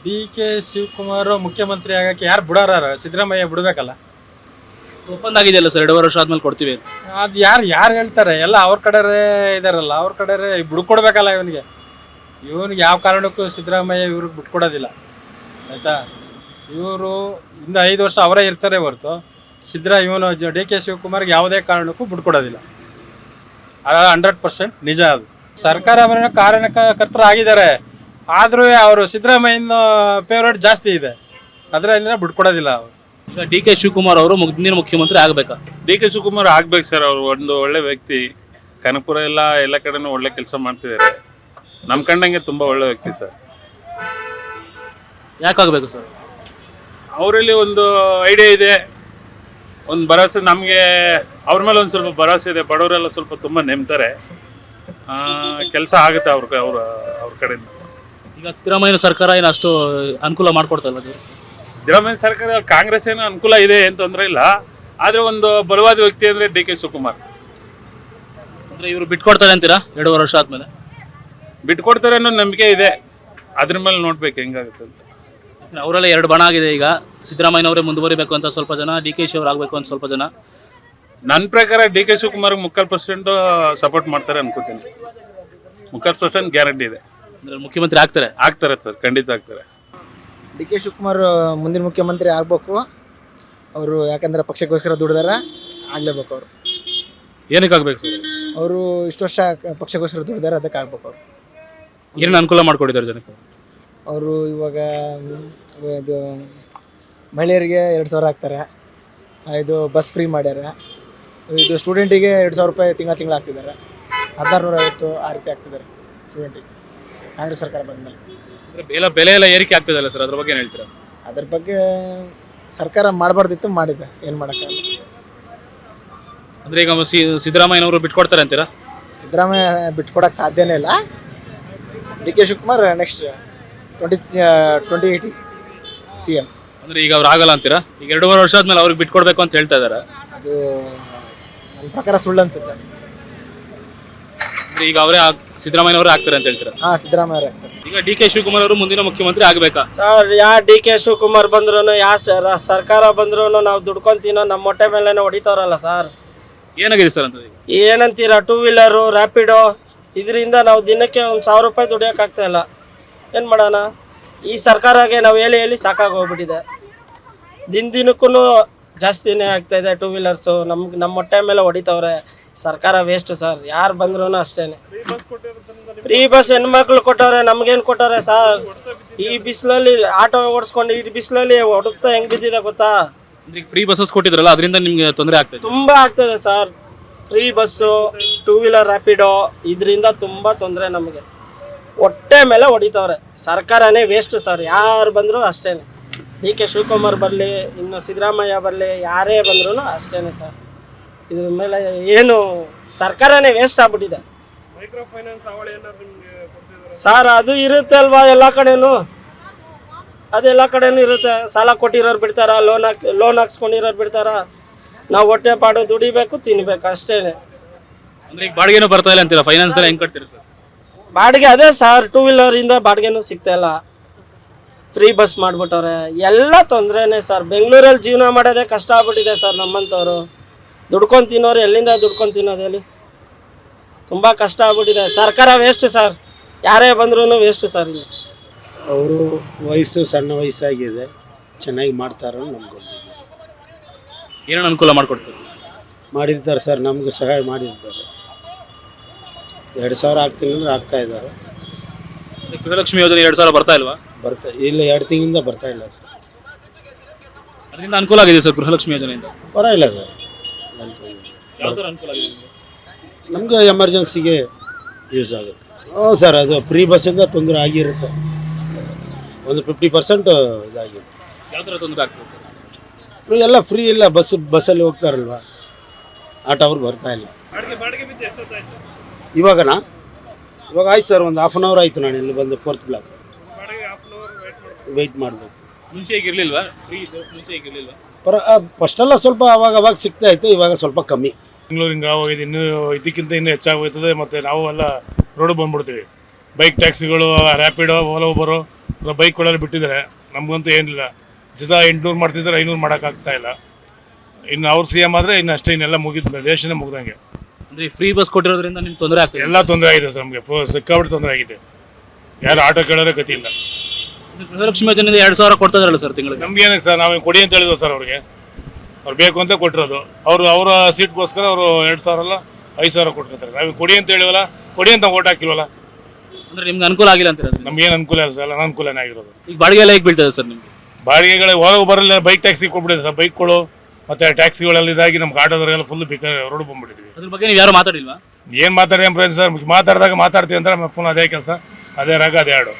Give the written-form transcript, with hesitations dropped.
D K Shivakumar ಮುಖ್ಯಮಂತ್ರಿ ಆಗಕ್ಕೆ ಯಾರು ಬಿಡೋರ? ಸಿದ್ದರಾಮಯ್ಯ ಬಿಡಬೇಕಲ್ಲ. ಒಪ್ಪಂದ ಆಗಿದೆಯಲ್ಲ ಸರ್, 2 ವರ್ಷ ಆದ್ಮೇಲೆ ಕೊಡ್ತೀವಿ ಅಂತ. ಅದು ಯಾರು ಹೇಳ್ತಾರೆ? ಎಲ್ಲ ಅವ್ರ ಕಡೆರೇ ಇದಾರಲ್ಲ, ಅವ್ರ ಕಡೆರೇ ಬಿಡ್ಕೊಡ್ಬೇಕಲ್ಲ ಇವನಿಗೆ. ಯಾವ ಕಾರಣಕ್ಕೂ ಸಿದ್ದರಾಮಯ್ಯ ಇವ್ರಿಗೆ ಬಿಟ್ಕೊಡೋದಿಲ್ಲ, ಆಯಿತಾ? ಇವರು ಇಂದ 5 ವರ್ಷ ಅವರೇ ಇರ್ತಾರೆ ಹೊರತು ಇವನು ಡಿ ಕೆ ಶಿವಕುಮಾರ್ಗೆ ಯಾವುದೇ ಕಾರಣಕ್ಕೂ ಬಿಟ್ಕೊಡೋದಿಲ್ಲ. 100% ನಿಜ. ಅದು ಸರ್ಕಾರ ಅವರನ್ನ ಕಾರಣಕರ್ತರಾಗಿದ್ದಾರೆ, ಆದರೂ ಅವರು ಸಿದ್ದರಾಮಯ್ಯನ ಫೇವ್ರೇಟ್ ಜಾಸ್ತಿ ಇದೆ, ಅದರಿಂದ ಬಿಟ್ಕೊಡೋದಿಲ್ಲ ಅವರು. ಈಗ ಡಿ ಕೆ ಶಿವಕುಮಾರ್ ಅವರು ಮುಂದಿನ ಮುಖ್ಯಮಂತ್ರಿ ಆಗಬೇಕಾ? ಡಿ ಕೆ ಶಿವಕುಮಾರ್ ಆಗ್ಬೇಕು ಸರ್. ಅವರು ಒಂದು ಒಳ್ಳೆ ವ್ಯಕ್ತಿ. ಕನಕಪುರ ಎಲ್ಲ ಕಡೆನೂ ಒಳ್ಳೆ ಕೆಲಸ ಮಾಡ್ತಿದ್ದಾರೆ. ನಮ್ಮ ಕಂಡಂಗೆ ತುಂಬ ಒಳ್ಳೆ ವ್ಯಕ್ತಿ ಸರ್. ಯಾಕಾಗಬೇಕು ಸರ್? ಅವರಲ್ಲಿ ಒಂದು ಐಡಿಯಾ ಇದೆ, ಒಂದು ಭರವಸೆ. ನಮಗೆ ಅವ್ರ ಮೇಲೆ ಒಂದು ಸ್ವಲ್ಪ ಭರವಸೆ ಇದೆ. ಬಡವರೆಲ್ಲ ಸ್ವಲ್ಪ ತುಂಬ ನೆಮ್ತಾರೆ, ಕೆಲಸ ಆಗುತ್ತೆ ಅವ್ರ ಕಡೆಯಿಂದ. ಈಗ ಸಿದ್ದರಾಮಯ್ಯ ಸರ್ಕಾರ ಏನು ಅಷ್ಟು ಅನುಕೂಲ ಮಾಡಿಕೊಡ್ತಲ್ಲ? ಸಿದ್ದರಾಮಯ್ಯ ಸರ್ಕಾರ ಕಾಂಗ್ರೆಸ್ ಏನೋ ಅನುಕೂಲ ಇದೆ ಏನು ತೊಂದರೆ ಇಲ್ಲ, ಆದರೆ ಒಂದು ಬಲವಾದ ವ್ಯಕ್ತಿ ಅಂದರೆ ಡಿ ಕೆ ಶಿವಕುಮಾರ್. ಅಂದರೆ ಇವರು ಬಿಟ್ಕೊಡ್ತಾರೆ ಅಂತೀರಾ 2 ವರ್ಷ ಆದಮೇಲೆ? ಬಿಟ್ಕೊಡ್ತಾರೆ ಅನ್ನೋ ನಂಬಿಕೆ ಇದೆ, ಅದ್ರ ಮೇಲೆ ನೋಡ್ಬೇಕು ಹೆಂಗಾಗುತ್ತೆ ಅಂತ. ಅವರೆಲ್ಲ 2 ಬಣ ಆಗಿದೆ. ಈಗ ಸಿದ್ದರಾಮಯ್ಯನವರೇ ಮುಂದುವರಿಬೇಕು ಅಂತ ಸ್ವಲ್ಪ ಜನ, ಡಿ ಕೆ ಶಿ ಅವ್ರು ಆಗಬೇಕು ಅಂತ ಸ್ವಲ್ಪ ಜನ. ನನ್ನ ಪ್ರಕಾರ ಡಿ ಕೆ ಶಿವಕುಮಾರ್ಗೆ 3% ಸಪೋರ್ಟ್ ಮಾಡ್ತಾರೆ ಅನ್ಕೋತೀನಿ. 3% ಗ್ಯಾರಂಟಿ ಇದೆ. ಅಂದರೆ ಮುಖ್ಯಮಂತ್ರಿ ಆಗ್ತಾರೆ ಸರ್, ಖಂಡಿತ ಆಗ್ತಾರೆ. ಡಿ ಕೆ ಶಿವಕುಮಾರ್ ಮುಂದಿನ ಮುಖ್ಯಮಂತ್ರಿ ಆಗಬೇಕು ಅವರು. ಯಾಕಂದರೆ ಪಕ್ಷಕ್ಕೋಸ್ಕರ ದುಡಿದಾರ, ಆಗಲೇಬೇಕು ಅವರು. ಏನಕ್ಕೆ ಆಗ್ಬೇಕು ಸರ್? ಅವರು ಇಷ್ಟು ವರ್ಷ ಪಕ್ಷಕ್ಕೋಸ್ಕರ ದುಡಿದಾರೆ, ಅದಕ್ಕೆ ಆಗ್ಬೇಕು ಅವರು. ಏನೇನು ಅನುಕೂಲ ಮಾಡಿಕೊಟ್ಟಿದ್ದಾರೆ ಜನಕ್ಕೆ? ಅವರು ಇವಾಗ ಇದು ಮಹಿಳೆಯರಿಗೆ 2,000 ಹಾಕ್ತಾರೆ, ಇದು ಬಸ್ ಫ್ರೀ ಮಾಡ್ಯಾರ, ಇದು ಸ್ಟೂಡೆಂಟಿಗೆ 2,000 ರೂಪಾಯಿ ತಿಂಗಳ ಹಾಕ್ತಿದ್ದಾರೆ, 1650 ಆ ರೀತಿ ಹಾಕ್ತಿದ್ದಾರೆ ಸ್ಟೂಡೆಂಟಿಗೆ ಕಾಂಗ್ರೆಸ್ ಸರ್ಕಾರ ಬಂದಮೇಲೆ. ಬೆಲೆ ಎಲ್ಲ ಏರಿಕೆ ಆಗ್ತದಲ್ಲ ಸರ್, ಅದ್ರ ಬಗ್ಗೆ ಏನು ಹೇಳ್ತೀರಾ? ಅದ್ರ ಬಗ್ಗೆ ಸರ್ಕಾರ ಮಾಡಬಾರ್ದಿತ್ತು, ಮಾಡಿದೆ, ಏನು ಮಾಡೋಕ್ಕಾಗಲ್ಲ. ಅಂದರೆ ಈಗ ಸಿದ್ದರಾಮಯ್ಯನವರು ಬಿಟ್ಕೊಡ್ತಾರೆ ಅಂತೀರಾ? ಸಿದ್ದರಾಮಯ್ಯ ಬಿಟ್ಕೊಡಕ್ಕೆ ಸಾಧ್ಯನೇ ಇಲ್ಲ. D K Shivakumar next 2080 CM. ಅಂದರೆ ಈಗ ಅವ್ರು ಆಗಲ್ಲ ಅಂತೀರಾ? ಈಗ 2.5 ವರ್ಷ ಆದ್ಮೇಲೆ ಅವ್ರಿಗೆ ಬಿಟ್ಕೊಡ್ಬೇಕು ಅಂತ ಹೇಳ್ತಾ ಇದ್ದಾರೆ. ಅದು ನನ್ನ ಪ್ರಕಾರ ಸುಳ್ಳು ಅನ್ಸುತ್ತೆ. ಈಗ ಅವರೇ ಸಿದ್ದರಾಮಯ್ಯನವರೇ ಆಗ್ತಾರೆ ಅಂತ ಹೇಳ್ತೀರಾ? ಹಾಂ, ಸಿದ್ದರಾಮಯ್ಯ ಆಗ್ತಾರೆ. ಈಗ ಡಿ ಕೆ ಶಿವಕುಮಾರ್ ಅವರು ಮುಂದಿನ ಮುಖ್ಯಮಂತ್ರಿ ಆಗಬೇಕಾ ಸರ್? ಡಿ ಕೆ ಶಿವಕುಮಾರ್ ಬಂದ್ರು, ಸರ್ಕಾರ ಬಂದ್ರು ನಾವು ದುಡ್ಕೊಂತೀನೋ ನಮ್ಮ ಹೊಟ್ಟೆ ಮೇಲೆ ಹೊಡಿತಾರಲ್ಲ ಸರ್. ಏನಾಗಿದೆ ಸರ್ ಅಂತ? ಏನಂತೀರಾ? 2 ವೀಲರು, ರ್ಯಾಪಿಡೋ, ಇದರಿಂದ ನಾವು ದಿನಕ್ಕೆ 1,000 ರೂಪಾಯಿ ದುಡಿಯೋಕ್ಕಾಗ್ತಾ ಇಲ್ಲ. ಏನು ಮಾಡೋಣ? ಈ ಸರ್ಕಾರಕ್ಕೆ ನಾವು ಹೇಳಿ ಸಾಕಾಗೋಗ್ಬಿಟ್ಟಿದೆ. ದಿನಕ್ಕೂ ಜಾಸ್ತಿನೇ ಆಗ್ತಾಯಿದೆ 2 ವೀಲರ್ಸು. ನಮ್ಮ ಹೊಟ್ಟೆ ಮೇಲೆ ಹೊಡಿತವ್ರೆ. ಸರ್ಕಾರ ವೇಸ್ಟು ಸರ್, ಯಾರು ಬಂದ್ರೂ ಅಷ್ಟೇ. ಫ್ರೀ ಬಸ್ ಹೆಣ್ಮಕ್ಳು ಕೊಟ್ಟವ್ರೆ, ನಮ್ಗೇನು ಕೊಟ್ಟವ್ರೆ ಸರ್? ಈ ಬಿಸಿಲಲ್ಲಿ ಆಟೋ ಓಡಿಸ್ಕೊಂಡು ಈ ಬಿಸಿಲಲ್ಲಿ ಹೊಡುತ್ತಾ ಹೆಂಗೆ ಬಿದ್ದಿದೆ ಗೊತ್ತಾ? ಫ್ರೀ ಬಸ್ಸಸ್ ಕೊಟ್ಟಿದ್ರಲ್ಲ, ಅದರಿಂದ ನಿಮಗೆ ತೊಂದರೆ ಆಗ್ತದೆ? ತುಂಬ ಆಗ್ತದೆ sir. Free bus, 2 wheeler Rapido, ಇದರಿಂದ ತುಂಬ ತೊಂದರೆ ನಮಗೆ. ಹೊಟ್ಟೆ ಮೇಲೆ ಹೊಡಿತವ್ರೆ. ಸರ್ಕಾರನೇ ವೇಸ್ಟು ಸರ್, ಯಾರು ಬಂದರೂ ಅಷ್ಟೇ. ಡಿ ಕೆ ಶಿವಕುಮಾರ್ ಬರಲಿ, ಇನ್ನು ಸಿದ್ದರಾಮಯ್ಯ ಬರಲಿ, ಯಾರೇ ಬಂದ್ರೂ ಅಷ್ಟೇ ಸರ್. ಇದ್ರ ಮೇಲೆ ಏನು ಸರ್ಕಾರನೇ ವೇಸ್ಟ್ ಆಗ್ಬಿಟ್ಟಿದೆ ಸರ್. ಅದು ಇರುತ್ತೆ ಅಲ್ವಾ ಎಲ್ಲ ಕಡೆನೂ, ಅದೆಲ್ಲ ಕಡೆನೂ ಇರುತ್ತೆ. ಸಾಲ ಕೊಟ್ಟಿರೋರು ಬಿಡ್ತಾರ, ಲೋನ್ ಹಾಕ್ಸ್ಕೊಂಡಿರೋರು ಬಿಡ್ತಾರ. ನಾವು ಹೊಟ್ಟೆ ಪಾಡು ದುಡಿಬೇಕು, ತಿನ್ಬೇಕು ಅಷ್ಟೇ. ಅಂದ್ರೆ ಈಗ ಬಾಡಿಗೆನೂ ಬರ್ತಾ ಇಲ್ಲ ಅಂತೀರಾ? ಫೈನಾನ್ಸ್ ಎಲ್ಲ ಹೆಂಗೆ ಕಟ್ತೀರಾ ಸರ್? ಬಾಡಿಗೆ ಅದೇ ಸರ್, 2 ವೀಲರಿಂದ ಬಾಡಿಗೆನೂ ಸಿಗ್ತಾ ಇಲ್ಲ. ಫ್ರೀ ಬಸ್ ಮಾಡಿಬಿಟ್ಟವ್ರೆ. ಎಲ್ಲ ತೊಂದರೆನೇ ಸರ್. ಬೆಂಗಳೂರಲ್ಲಿ ಜೀವನ ಮಾಡೋದೇ ಕಷ್ಟ ಆಗ್ಬಿಟ್ಟಿದೆ ಸರ್. ನಮ್ಮಂಥವ್ರು ದುಡ್ಕೊಂಡು ತಿನ್ನೋರು ಎಲ್ಲಿಂದ ದುಡ್ಕೊಂಡು ತಿನ್ನೋದು ಹೇಳಿ? ತುಂಬ ಕಷ್ಟ ಆಗ್ಬಿಟ್ಟಿದೆ. ಸರ್ಕಾರ ವೇಸ್ಟು ಸರ್, ಯಾರೇ ಬಂದ್ರೂ ವೇಸ್ಟು ಸರ್. ಇಲ್ಲಿ ಅವರು ಸಣ್ಣ ವಯಸ್ಸಾಗಿದೆ, ಚೆನ್ನಾಗಿ ಮಾಡ್ತಾರ ನಮ್ಗೆ ಏನೇನು ಅನುಕೂಲ ಮಾಡಿಕೊಡ್ತಾರೆ? ಮಾಡಿರ್ತಾರೆ ಸರ್, ನಮ್ಗೆ ಸಹಾಯ ಮಾಡಿರ್ತಾರೆ. 2,000 ಆಗ್ತೀನಿ ಅಂದ್ರೆ ಆಗ್ತಾ ಇದ್ದಾರೆ. ಗೃಹಲಕ್ಷ್ಮಿ ಯೋಜನೆ 2,000 ಬರ್ತಾ ಇಲ್ವಾ? ಇಲ್ಲ, 2 ತಿಂಗಳಿಂದ ಬರ್ತಾ ಇಲ್ಲ ಸರ್. ಅದರಿಂದ ಅನುಕೂಲ ಆಗಿದೆ ಸರ್ ಗೃಹಲಕ್ಷ್ಮಿ ಯೋಜನೆಯಿಂದ? ಪರವಾಗಿಲ್ಲ ಸರ್. ಯಾವ ಥರ ಅನುಕೂಲ ಆಗಿದೆ ನಮ್ಗೆ ಎಮರ್ಜೆನ್ಸಿಗೆ ಯೂಸ್ ಆಗುತ್ತೆ. ಹ್ಞೂ ಸರ್, ಅದು ಫ್ರೀ ಬಸ್ಸಿಂದ ತೊಂದರೆ ಆಗಿರುತ್ತೆ. ಒಂದು 50% ಇದಾಗಿದೆ. ಯಾವ ಥರ ತೊಂದರೆ ಆಗ್ತದೆ ಸರ್? ಎಲ್ಲ ಫ್ರೀ ಇಲ್ಲ, ಬಸ್ಸಲ್ಲಿ ಹೋಗ್ತಾರಲ್ವ, ಆಟೋ ಅವ್ರು ಬರ್ತಾ ಇಲ್ಲ. ಇವಾಗ ಆಯ್ತು ಸರ್, ಒಂದು 1/2 hour ಆಯಿತು ನಾನು ಇಲ್ಲಿ ಬಂದು 4th ಬ್ಲಾಕ್. ವೆಯ್ಟ್ ಮಾಡಬೇಕು. ಮುಂಚೆ ಈಗ ಇರಲಿಲ್ವಾ? ಮುಂಚೆ ಈಗ ಇರಲಿಲ್ವಾ? ಫಸ್ಟೆಲ್ಲ ಸ್ವಲ್ಪ ಅವಾಗ ಸಿಗ್ತಾ ಇತ್ತು, ಇವಾಗ ಸ್ವಲ್ಪ ಕಮ್ಮಿ. ಬೆಂಗಳೂರು ಹಿಂಗೆ ಆಗೋಗಿದೆ, ಇದಕ್ಕಿಂತ ಇನ್ನೂ ಹೆಚ್ಚಾಗೋಯ್ತದೆ. ಮತ್ತು ನಾವು ಎಲ್ಲ road ಬಂದ್ಬಿಡ್ತೀವಿ. Bike ಟ್ಯಾಕ್ಸಿಗಳು, Rapido, Ola, Uber ಬೈಕ್ಗಳೆಲ್ಲ ಬಿಟ್ಟಿದ್ದಾರೆ. ನಮಗಂತೂ ಏನಿಲ್ಲ, ದಿವಸ 800 ಮಾಡ್ತಿದ್ದಾರೆ, 500 ಮಾಡೋಕ್ಕಾಗ್ತಾ ಇಲ್ಲ. ಇನ್ನು ಅವ್ರು CM ಆದರೆ ಇನ್ನು ಅಷ್ಟೇ, ಇನ್ನೆಲ್ಲ ಮುಗಿದ ದೇಶನೇ ಮುಗ್ದಂಗೆ. ಅಂದರೆ ಫ್ರೀ ಬಸ್ ಕೊಟ್ಟಿರೋದ್ರಿಂದ ನಿಮ್ಗೆ ತೊಂದರೆ ಆಗ್ತದೆ. ಎಲ್ಲ ತೊಂದರೆ ಆಗಿದೆ ಸರ್, ನಮಗೆ ಸಿಕ್ಕಾಬಿಟ್ಟು ತೊಂದರೆ ಆಗಿದೆ. ಯಾರು ಆಟೋ ಕೇಳೋರೇ ಗತಿ ಇಲ್ಲ. ಗೃಹಲಕ್ಷ್ಮಿ ಯೋಜನೆಯಿಂದ 2000 ಕೊಡ್ತಾ ಇದಾರಲ್ಲ ಸರ್ ತಿಂಗಳಿಗೆ. ನಮ್ಗೆ ಏನಕ್ಕೆ ಸರ್, ನಾವು ಕೊಡಿ ಅಂತ ಹೇಳಿದ್ವು ಸರ್ ಅವ್ರಿಗೆ. ಅವ್ರು ಬೇಕು ಅಂತ ಕೊಟ್ಟಿರೋದು. ಅವರ ಸೀಟ್ಗೋಸ್ಕರ ಅವರು 2000 ಅಲ್ಲ 5000 ಕೊಟ್ಕೊತಾರೆ. ನಾವು ಕೊಡಿ ಅಂತ ಹೇಳಿವಲ್ಲ, ಕೊಡಿ ಅಂತ ಓಟ್ ಹಾಕಿಲ್ವಲ್ಲ. ಅಂದರೆ ನಿಮ್ಗೆ ಅನುಕೂಲ ಆಗಿಲ್ಲ ಅಂತ ಹೇಳೋದು. ನಮ್ಗೇನು ಅನುಕೂಲ ಇಲ್ಲ ಸರ್, ಅನಾನುಕೂಲನೇ ಆಗಿರೋದು. ಈಗ ಬಾಡಿಗೆ ಎಲ್ಲ ಹೇಗೆ ಬೀಳ್ತದೆ ಸರ್ ನಿಮಗೆ? ಬಾಡಿಗೆಗಳು ಹೊರಗೆ ಬರಲ್ಲ, ಬೈಕ್ ಟ್ಯಾಕ್ಸಿ ಕೊಟ್ಬಿಟ್ಟಿದೆ ಸರ್. ಬೈಕ್ಗಳು ಮತ್ತು ಟ್ಯಾಕ್ಸಿಗಳೆಲ್ಲ ಇದಾಗಿ ನಮ್ಗೆ ಆಟೋದವರೆಲ್ಲ ಫುಲ್ ರೋಡ್ ಬಂದ್ಬಿಟ್ಟಿದ್ವಿ. ಅದ್ರ ಬಗ್ಗೆ ನೀವು ಯಾರು ಮಾತಾಡಿಲ್ವಾ? ಏನು ಮಾತಾಡಿ ಫ್ರೆಂಡ್ಸ್ ಸರ್, ಮಾತಾಡಿದಾಗ ಮಾತಾಡ್ತೀವಿ ಅಂತ ಪುನಃ ಅದೇ ಕೆಲಸ, ಅದೇ ರಾಗ, ಅದೇ ಹಾಡು.